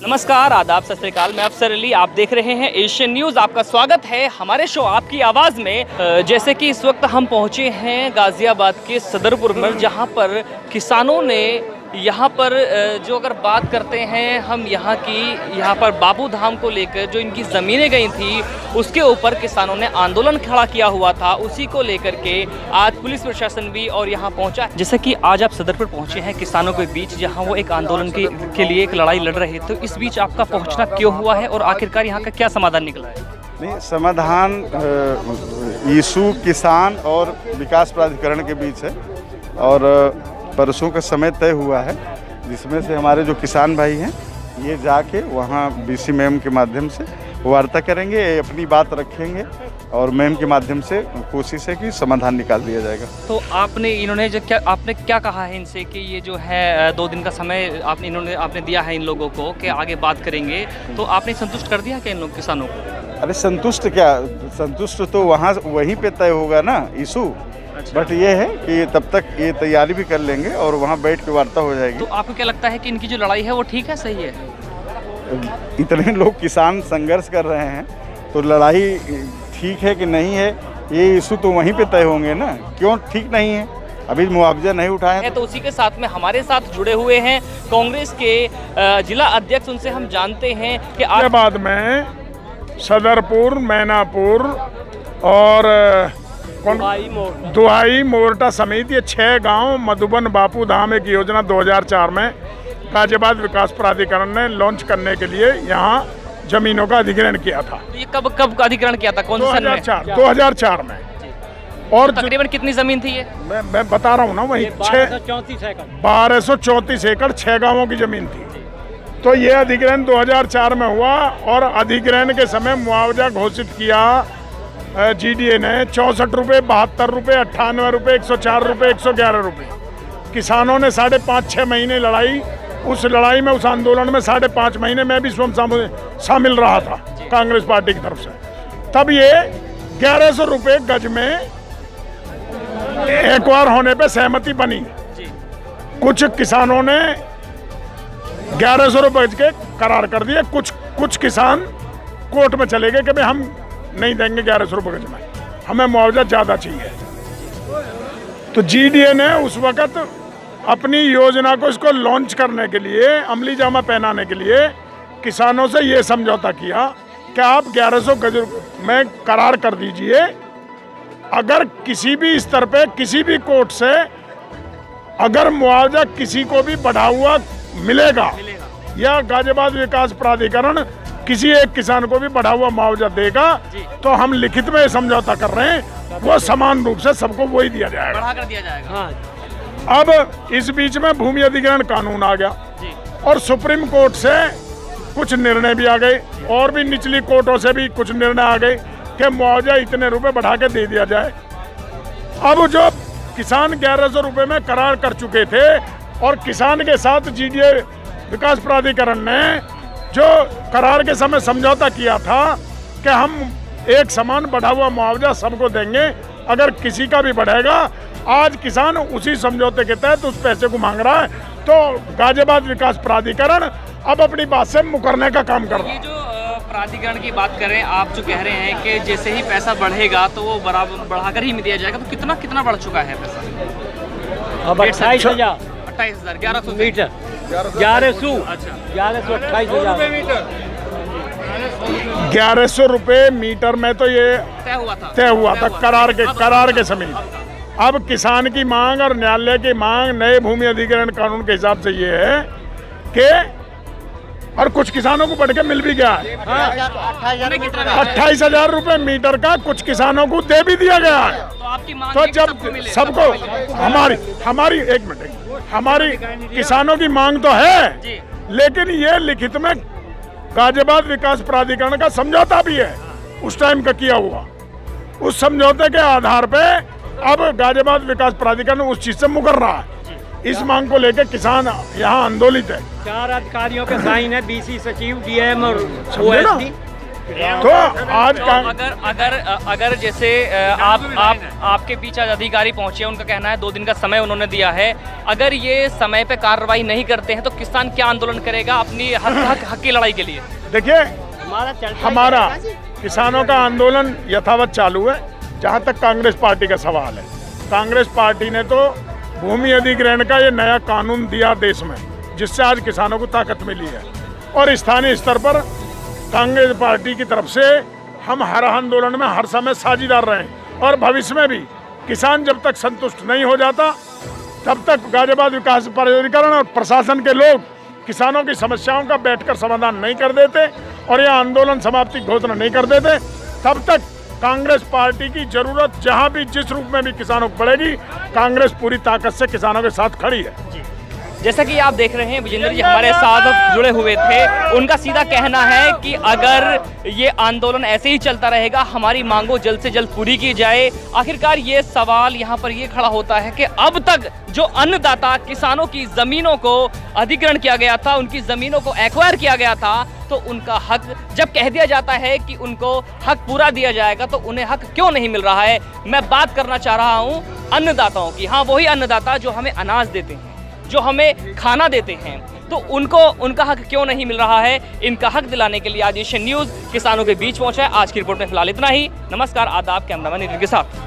नमस्कार, आदाब, सत श्री अकाल। मैं अफसर अली, आप देख रहे हैं एशियन न्यूज़। आपका स्वागत है हमारे शो आपकी आवाज़ में। जैसे कि इस वक्त हम पहुंचे हैं गाज़ियाबाद के सदरपुर में, जहां पर किसानों ने यहाँ पर जो अगर बात करते हैं हम यहाँ पर बापू धाम को लेकर जो इनकी ज़मीनें गई थी उसके ऊपर किसानों ने आंदोलन खड़ा किया हुआ था। उसी को लेकर के आज पुलिस प्रशासन भी और यहाँ पहुँचा। जैसे कि आज आप सदरपुर पहुँचे हैं किसानों के बीच, जहाँ वो एक आंदोलन के लिए एक लड़ाई लड़ रहे थे। तो इस बीच आपका पहुँचना क्यों हुआ है और आखिरकार यहाँ का क्या समाधान निकला है? नहीं, समाधान ईशू किसान और विकास प्राधिकरण के बीच है और परसों का समय तय हुआ है, जिसमें से हमारे जो किसान भाई हैं ये जाके वहाँ बीसी मैम के माध्यम से वार्ता करेंगे, अपनी बात रखेंगे और मैम के माध्यम से कोशिश है कि समाधान निकाल दिया जाएगा। तो आपने क्या कहा है इनसे कि ये जो है 2 दिन का समय आपने दिया है इन लोगों को कि आगे बात करेंगे, तो आपने संतुष्ट कर दिया क्या इन लोग किसानों को? अरे संतुष्ट क्या, संतुष्ट तो वहीं पे तय होगा ना इशू। बट ये है कि तब तक ये तैयारी भी कर लेंगे और वहाँ बैठ के वार्ता हो जाएगी। तो आपको क्या लगता है कि इनकी जो लड़ाई है वो ठीक है, सही है? इतने लोग किसान संघर्ष कर रहे हैं तो लड़ाई ठीक है कि नहीं है, ये इशू तो वहीं पे तय होंगे ना। क्यों ठीक नहीं है? अभी मुआवजा नहीं उठाया तो उसी के साथ में हमारे साथ जुड़े हुए हैं कांग्रेस के जिला अध्यक्ष, उनसे हम जानते हैं कि गाजियाबाद में सदरपुर, मैनापुर और दुहाई मोरटा समेत ये 6 गांव मधुबन बापू धाम एक योजना 2004 में गाजियाबाद विकास प्राधिकरण ने लॉन्च करने के लिए यहाँ जमीनों का अधिग्रहण किया था। तो ये कब अधिग्रहण किया था? कौन से सन में? 2004 में। और तकरीबन कितनी जमीन थी ये? मैं बता रहा हूँ ना, वही 1234 एकड़ 6 गांवों की जमीन थी। तो ये अधिग्रहण 2004 में हुआ और अधिग्रहण के समय मुआवजा घोषित किया जीडीए ने 64 रुपये, 72 रुपये, 98 रुपये, 104 रुपये, 111 रुपये। किसानों ने 5.5-6 महीने लड़ाई। उस लड़ाई में, उस आंदोलन में 5.5 महीने में भी स्वयं शामिल रहा था कांग्रेस पार्टी की तरफ से। तब ये 1100 रुपये गज में एक बार होने पे सहमति बनी। कुछ किसानों ने 1100 रुपये गज के करार कर दिए। कुछ किसान कोर्ट में चले गए कि भाई हम नहीं देंगे 1100 रुपये गज में, हमें मुआवजा ज़्यादा चाहिए। तो जीडीए ने उस वक़्त अपनी योजना को इसको लॉन्च करने के लिए, अमली जामा पहनाने के लिए किसानों से ये समझौता किया कि आप 1100 गज में करार कर दीजिए। अगर किसी भी स्तर पे, किसी भी कोर्ट से अगर मुआवजा किसी को भी बढ़ा हुआ मिलेगा या गाजियाबाद विकास प्राधिकरण किसी एक किसान को भी बढ़ा हुआ मुआवजा देगा, तो हम लिखित में समझौता कर रहे हैं, वो समान रूप से सबको वही दिया जाएगा, बढ़ा कर दिया जाएगा। हाँ। अब इस बीच में भूमि अधिग्रहण कानून आ गया और सुप्रीम कोर्ट से कुछ निर्णय भी आ गए और भी निचली कोर्टों से भी कुछ निर्णय आ गए कि मुआवजा इतने रुपए बढ़ा के दे दिया जाए। अब जो किसान 1100 रुपये में करार कर चुके थे और किसान के साथ जीडीए विकास प्राधिकरण ने जो करार के समय समझौता किया था कि हम एक समान बढ़ा हुआ मुआवजा सबको देंगे, अगर किसी का भी बढ़ेगा, आज किसान उसी समझौते के तहत उस पैसे को मांग रहा है। तो गाजियाबाद विकास प्राधिकरण अब अपनी बात से मुकरने का काम कर रहा है। ये जो प्राधिकरण की बात करें, आप जो कह रहे हैं कि जैसे ही पैसा बढ़ेगा तो वो बराबर बढ़ाकर ही दिया जाएगा, तो कितना बढ़ चुका है पैसा? अब 28,000 1100 मीटर, 1100 1100 रुपये मीटर में तो ये तय हुआ था करार के समय। अब किसान की मांग और न्यायालय की मांग नए भूमि अधिग्रहण कानून के हिसाब से ये है कि, और कुछ किसानों को बढ़ के मिल भी गया है 28,000 रुपये मीटर का, कुछ किसानों को दे भी दिया गया है। तो आपकी मांग तो जब सबको हमारी एक मिनट, हमारी किसानों की मांग तो है, लेकिन ये लिखित में गाजियाबाद विकास प्राधिकरण का समझौता भी है, उस टाइम का किया हुआ। उस समझौते के आधार पे अब गाजियाबाद विकास प्राधिकरण उस चीज से मुकर रहा है। इस मांग को लेकर किसान यहाँ आंदोलित है। 4 अधिकारियों के साइन है, बीसी सचिव, डीएम और ओएसडी। तो आज का अगर जैसे आप आपके बीच आज अधिकारी पहुंचे, उनका कहना है 2 दिन का समय उन्होंने दिया है। अगर ये समय पे कार्रवाई नहीं करते हैं तो किसान क्या आंदोलन करेगा अपनी हक की लड़ाई के लिए? देखिए, हमारा किसानों का आंदोलन यथावत चालू है। जहां तक कांग्रेस पार्टी का सवाल है, कांग्रेस पार्टी ने तो भूमि अधिग्रहण का ये नया कानून दिया देश में, जिससे आज किसानों को ताकत मिली है। और स्थानीय स्तर पर कांग्रेस पार्टी की तरफ से हम हर आंदोलन में हर समय साझीदार रहे और भविष्य में भी किसान जब तक संतुष्ट नहीं हो जाता तब तक गाजियाबाद विकास प्राधिकरण और प्रशासन के लोग किसानों की समस्याओं का बैठकर समाधान नहीं कर देते और यह आंदोलन समाप्ति घोषणा नहीं कर देते, तब तक कांग्रेस पार्टी की जरूरत जहां भी जिस रूप में भी किसानों को पड़ेगी, कांग्रेस पूरी ताकत से किसानों के साथ खड़ी है। जैसा कि आप देख रहे हैं विजेंद्र जी हमारे साथ जुड़े हुए थे, उनका सीधा कहना है कि अगर ये आंदोलन ऐसे ही चलता रहेगा, हमारी मांगों जल्द से जल्द पूरी की जाए। आखिरकार ये सवाल यहाँ पर ये खड़ा होता है कि अब तक जो अन्नदाता किसानों की जमीनों को अधिग्रहण किया गया था, उनकी जमीनों को एक्वायर किया गया था, तो उनका हक जब कह दिया जाता है कि उनको हक पूरा दिया जाएगा तो उन्हें हक क्यों नहीं मिल रहा है। मैं बात करना चाह रहा हूँ अन्नदाताओं की। हाँ, वही अन्नदाता जो हमें अनाज देते हैं, जो हमें खाना देते हैं, तो उनको उनका हक क्यों नहीं मिल रहा है। इनका हक दिलाने के लिए आज एशियन न्यूज़ किसानों के बीच पहुंचा है। आज की रिपोर्ट में फिलहाल इतना ही। नमस्कार, आदाब, कैमरामैन नितिन के साथ।